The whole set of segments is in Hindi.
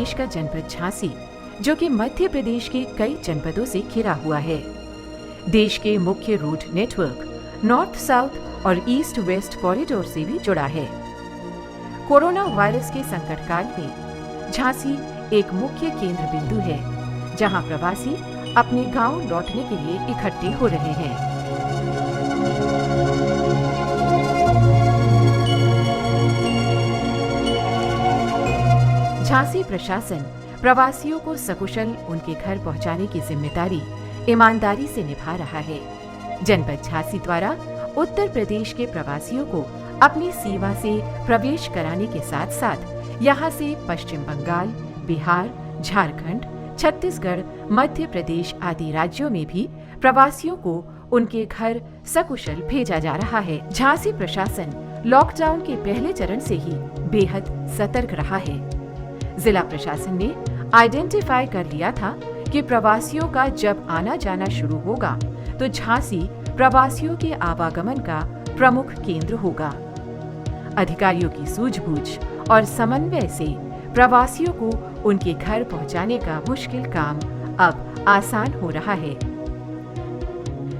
प्रदेश का जनपद झांसी, जो कि मध्य प्रदेश के कई जनपदों से घिरा हुआ है। देश के मुख्य रूट नेटवर्क नॉर्थ साउथ और ईस्ट वेस्ट कॉरिडोर से भी जुड़ा है। कोरोना वायरस के संकट काल में झांसी एक मुख्य केंद्र बिंदु है, जहां प्रवासी अपने गांव लौटने के लिए इकट्ठे हो रहे हैं। झांसी प्रशासन प्रवासियों को सकुशल उनके घर पहुंचाने की जिम्मेदारी ईमानदारी से निभा रहा है। जनपद झांसी द्वारा उत्तर प्रदेश के प्रवासियों को अपनी सीमा से प्रवेश कराने के साथ साथ यहां से पश्चिम बंगाल, बिहार, झारखंड, छत्तीसगढ़, मध्य प्रदेश आदि राज्यों में भी प्रवासियों को उनके घर सकुशल भेजा जा रहा है। झांसी प्रशासन लॉकडाउन के पहले चरण से ही बेहद सतर्क रहा है। जिला प्रशासन ने आइडेंटिफाई कर लिया था कि प्रवासियों का जब आना जाना शुरू होगा तो झांसी प्रवासियों के आवागमन का प्रमुख केंद्र होगा। अधिकारियों की सूझबूझ और समन्वय से प्रवासियों को उनके घर पहुंचाने का मुश्किल काम अब आसान हो रहा है।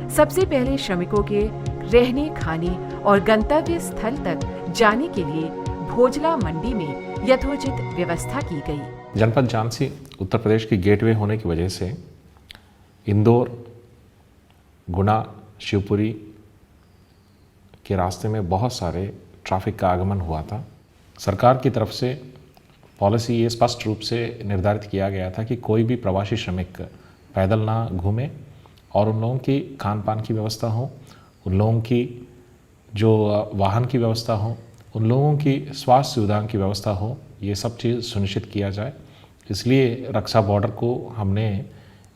सबसे पहले श्रमिकों के रहने, खाने और गंतव्य स्थल तक जाने के लिए भोजला मंडी में यथोचित व्यवस्था की गई। जनपद झांसी उत्तर प्रदेश की गेटवे होने की वजह से इंदौर, गुना, शिवपुरी के रास्ते में बहुत सारे ट्रैफिक का आगमन हुआ था। सरकार की तरफ से पॉलिसी ये स्पष्ट रूप से निर्धारित किया गया था कि कोई भी प्रवासी श्रमिक पैदल ना घूमे और उन लोगों की खान पान की व्यवस्था हो, उन लोगों की जो वाहन की व्यवस्था हो, उन लोगों की स्वास्थ्य सुविधाओं की व्यवस्था हो, ये सब चीज़ सुनिश्चित किया जाए। इसलिए रक्षा बॉर्डर को हमने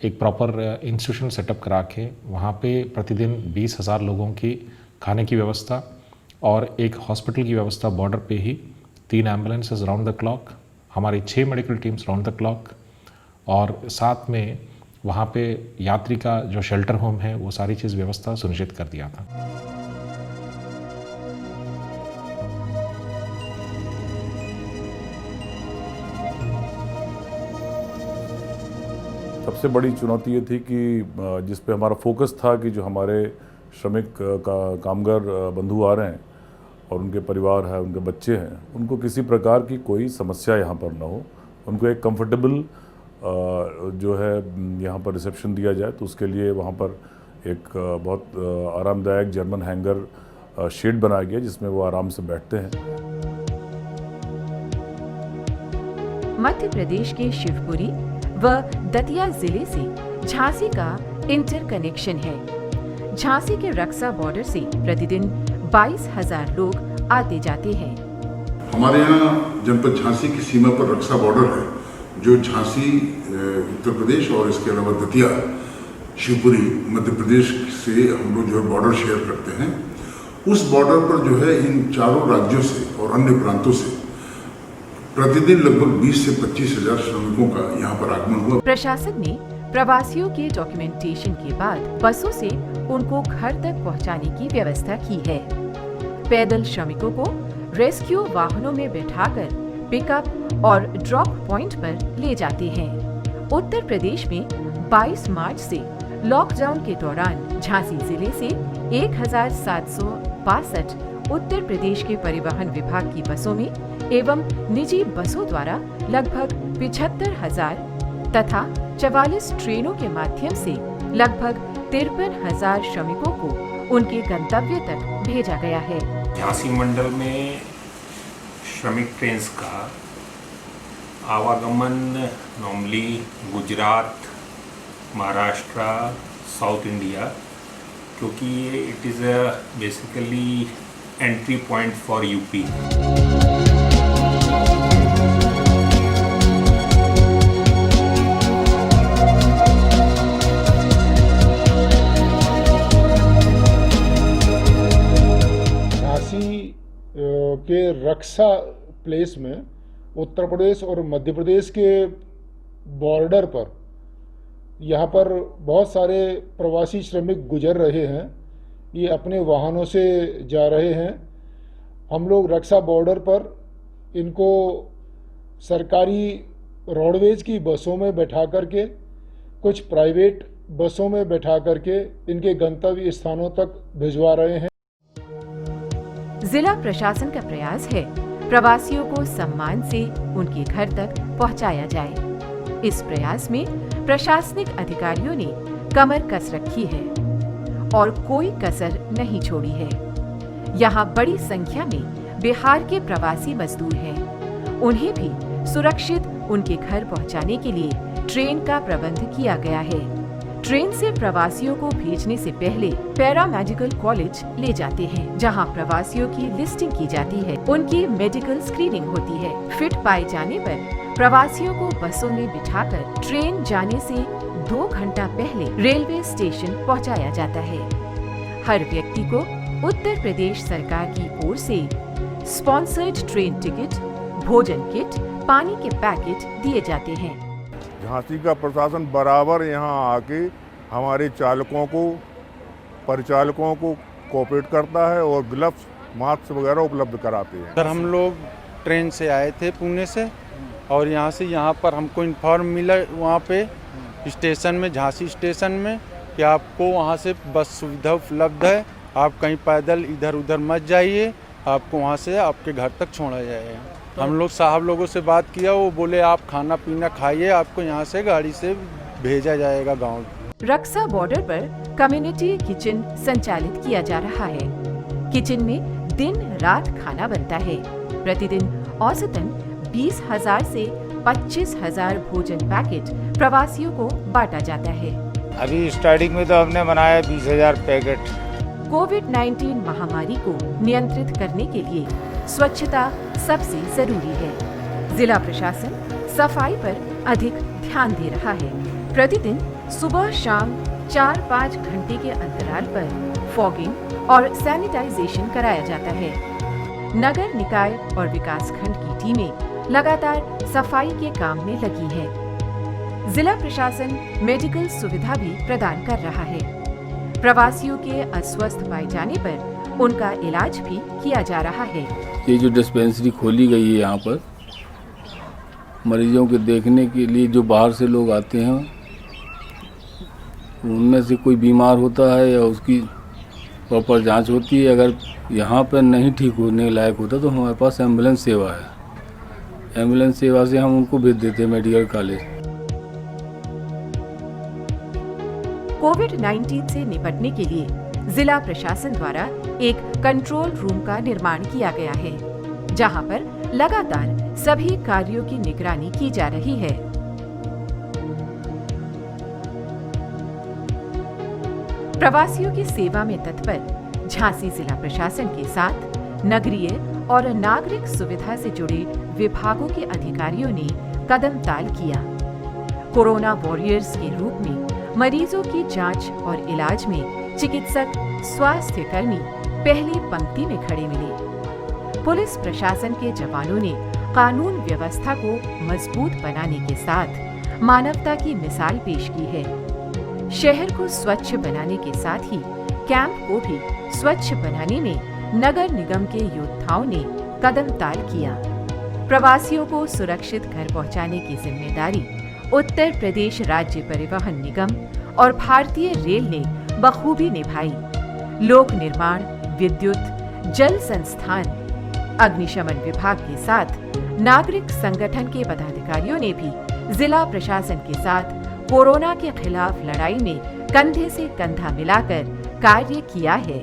एक प्रॉपर इंस्टीट्यूशन सेटअप करा के वहाँ पे प्रतिदिन 20,000 लोगों की खाने की व्यवस्था और एक हॉस्पिटल की व्यवस्था बॉर्डर पे ही, 3 एम्बुलेंसेस राउंड द क्लॉक, हमारी 6 medical teams round the clock और साथ में वहाँ पे यात्री का जो शेल्टर होम है वो सारी चीज़ व्यवस्था सुनिश्चित कर दिया था। सबसे बड़ी चुनौती ये थी कि जिस पे हमारा फोकस था कि जो हमारे श्रमिक कामगार बंधु आ रहे हैं और उनके परिवार है, उनके बच्चे हैं, उनको किसी प्रकार की कोई समस्या यहाँ पर ना हो, उनको एक कंफर्टेबल जो है यहाँ पर रिसेप्शन दिया जाए। तो उसके लिए वहाँ पर एक बहुत आरामदायक जर्मन हैंगर शेड बनाया गया जिसमें वो आराम से बैठते हैं। मध्य प्रदेश के शिवपुरी व दतिया जिले से झांसी का इंटरकनेक्शन है। झांसी के रक्षा बॉर्डर से प्रतिदिन 22,000 लोग आते जाते हैं। हमारे यहाँ जनपद झांसी की सीमा पर रक्षा बॉर्डर है, जो झांसी उत्तर प्रदेश और इसके अलावा दतिया शिवपुरी मध्य प्रदेश से हम लोग जो है बॉर्डर शेयर करते हैं। उस बॉर्डर पर जो है इन चारों राज्यों से और अन्य प्रांतों से प्रतिदिन लगभग 20 से 25,000 श्रमिकों का यहाँ पर आगमन हुआ। प्रशासन ने प्रवासियों के डॉक्यूमेंटेशन के बाद बसों से उनको घर तक पहुँचाने की व्यवस्था की है। पैदल श्रमिकों को रेस्क्यू वाहनों में बैठाकर पिकअप और ड्रॉप पॉइंट पर ले जाते हैं। उत्तर प्रदेश में 22 मार्च से लॉकडाउन के दौरान झांसी जिले से 1,762 उत्तर प्रदेश के परिवहन विभाग की बसों में एवं निजी बसों द्वारा लगभग 75,000 तथा 44 ट्रेनों के माध्यम से लगभग 53,000 श्रमिकों को उनके गंतव्य तक भेजा गया है। झांसी मंडल में श्रमिक ट्रेन का आवागमन normally Gujarat, Maharashtra, south India, क्योंकि ये it is basically entry point for UP. Jhansi के रक्षा प्लेस में उत्तर प्रदेश और मध्य प्रदेश के बॉर्डर पर यहाँ पर बहुत सारे प्रवासी श्रमिक गुजर रहे हैं। ये अपने वाहनों से जा रहे हैं। हम लोग रक्षा बॉर्डर पर इनको सरकारी रोडवेज की बसों में बैठा करके, कुछ प्राइवेट बसों में बैठा करके इनके गंतव्य स्थानों तक भिजवा रहे हैं। जिला प्रशासन का प्रयास है प्रवासियों को सम्मान से उनके घर तक पहुंचाया जाए। इस प्रयास में प्रशासनिक अधिकारियों ने कमर कस रखी है और कोई कसर नहीं छोड़ी है। यहाँ बड़ी संख्या में बिहार के प्रवासी मजदूर हैं। उन्हें भी सुरक्षित उनके घर पहुंचाने के लिए ट्रेन का प्रबंध किया गया है। ट्रेन से प्रवासियों को भेजने से पहले पैरामेडिकल कॉलेज ले जाते हैं, जहां प्रवासियों की लिस्टिंग की जाती है, उनकी मेडिकल स्क्रीनिंग होती है। फिट पाए जाने पर प्रवासियों को बसों में बिठाकर ट्रेन जाने से 2 घंटा पहले रेलवे स्टेशन पहुंचाया जाता है। हर व्यक्ति को उत्तर प्रदेश सरकार की ओर से स्पॉन्सर्ड ट्रेन टिकट, भोजन किट, पानी के पैकेट दिए जाते हैं। झांसी का प्रशासन बराबर यहाँ आके हमारे चालकों को, परिचालकों को कोऑपरेट करता है और ग्लव्स, मास्क वगैरह उपलब्ध कराते हैं। सर, हम लोग ट्रेन से आए थे पुणे से, और यहाँ से यहाँ पर हमको इन्फॉर्म मिला वहाँ पे स्टेशन में, झांसी स्टेशन में, कि आपको वहाँ से बस सुविधा उपलब्ध है, आप कहीं पैदल इधर उधर मत जाइए, आपको वहाँ से आपके घर तक छोड़ा जाएगा। हम लोग साहब लोगों से बात किया, वो बोले आप खाना पीना खाइए, आपको यहाँ से गाड़ी से भेजा जाएगा गाँव। रक्सा बॉर्डर पर कम्युनिटी किचन संचालित किया जा रहा है। किचन में दिन रात खाना बनता है। प्रतिदिन औसतन 20,000 से 25,000 भोजन पैकेट प्रवासियों को बांटा जाता है। अभी स्टार्टिंग में तो हमने बनाया 20,000 पैकेट। कोविड-19 महामारी को नियंत्रित करने के लिए स्वच्छता सबसे जरूरी है। जिला प्रशासन सफाई पर अधिक ध्यान दे रहा है। प्रतिदिन सुबह शाम 4-5 घंटे के अंतराल पर फॉगिंग और सैनिटाइजेशन कराया जाता है। नगर निकाय और विकास खंड की टीमें लगातार सफाई के काम में लगी है। जिला प्रशासन मेडिकल सुविधा भी प्रदान कर रहा है। प्रवासियों के अस्वस्थ पाए जाने पर उनका इलाज भी किया जा रहा है। ये जो डिस्पेंसरी खोली गई है, यहाँ पर मरीजों के देखने के लिए जो बाहर से लोग आते हैं, उनमें से कोई बीमार होता है या उसकी प्रॉपर जांच होती है। अगर यहाँ पर नहीं ठीक होने लायक होता तो हमारे पास एम्बुलेंस सेवा है। एम्बुलेंस सेवा से हम उनको भेज देते हैं मेडिकल कॉलेज। कोविड-19 से निपटने के लिए जिला प्रशासन द्वारा एक कंट्रोल रूम का निर्माण किया गया है, जहां पर लगातार सभी कार्यों की निगरानी की जा रही है। प्रवासियों की सेवा में तत्पर झांसी जिला प्रशासन के साथ नगरीय और नागरिक सुविधा से जुड़े विभागों के अधिकारियों ने कदम ताल किया। कोरोना वॉरियर्स के रूप में मरीजों की जांच और इलाज में चिकित्सक, स्वास्थ्य कर्मी पहली पंक्ति में खड़े मिले। पुलिस प्रशासन के जवानों ने कानून व्यवस्था को मजबूत बनाने के साथ मानवता की मिसाल पेश की है। शहर को स्वच्छ बनाने के साथ ही कैंप को भी स्वच्छ बनाने में नगर निगम के योद्धाओं ने कदम ताल किया। प्रवासियों को सुरक्षित घर पहुंचाने की जिम्मेदारी उत्तर प्रदेश राज्य परिवहन निगम और भारतीय रेल ने बखूबी निभाई। लोक निर्माण, विद्युत, जल संस्थान, अग्निशमन विभाग के साथ नागरिक संगठन के पदाधिकारियों ने भी जिला प्रशासन के साथ कोरोना के खिलाफ लड़ाई में कंधे से कंधा मिलाकर कार्य किया है।